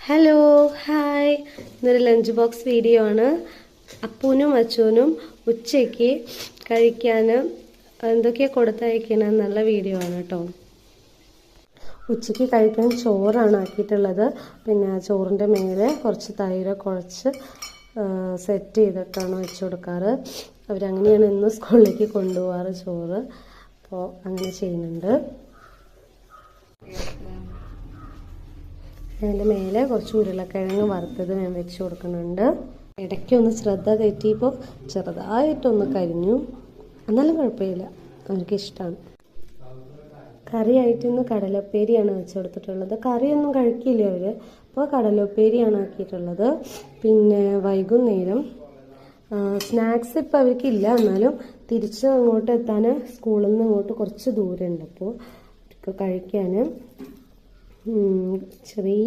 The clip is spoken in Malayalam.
ഹലോ ഹായ്, ഇന്നൊരു ലഞ്ച് ബോക്സ് വീഡിയോ ആണ്. അപ്പൂനും അച്ചൂനും ഉച്ചയ്ക്ക് കഴിക്കാൻ എന്തൊക്കെയാണ് കൊടുത്തയക്കണമെന്നുള്ള വീഡിയോ ആണ് കേട്ടോ. ഉച്ചയ്ക്ക് കഴിക്കാൻ ചോറാണ് ആക്കിയിട്ടുള്ളത്. പിന്നെ ചോറിൻ്റെ മേലെ കുറച്ച് തൈര് കുഴച്ച് സെറ്റ് ചെയ്തിട്ടാണ് വെച്ച് കൊടുക്കാറ്. അവരങ്ങനെയാണ് ഇന്ന് സ്കൂളിലേക്ക് കൊണ്ടുപോകാറ് ചോറ്. അപ്പോൾ അങ്ങനെ ചെയ്യുന്നുണ്ട്. അതിൻ്റെ മേലെ കുറച്ച് ഉരുളക്കിഴങ്ങ് വറുത്തത് ഞാൻ വെച്ച് കൊടുക്കുന്നുണ്ട്. ഇടയ്ക്കൊന്ന് ശ്രദ്ധ തെറ്റിയപ്പോൾ ചെറുതായിട്ടൊന്ന് കരിഞ്ഞു, എന്നാലും കുഴപ്പമില്ല, എനിക്കിഷ്ടമാണ്. കറിയായിട്ട് ഇന്ന് കടലപ്പേരിയാണ് വെച്ച് കൊടുത്തിട്ടുള്ളത്. കറിയൊന്നും കഴിക്കില്ല അവർ, അപ്പോൾ കടലപ്പേരിയാണ് ആക്കിയിട്ടുള്ളത്. പിന്നെ വൈകുന്നേരം സ്നാക്സ് ഇപ്പോൾ അവർക്കില്ല, എന്നാലും തിരിച്ച് അങ്ങോട്ട് എത്താൻ സ്കൂളിൽ നിന്ന് അങ്ങോട്ട് കുറച്ച് ദൂരമുണ്ട്. അപ്പോൾ അവർക്ക് കഴിക്കാൻ ചെറിയ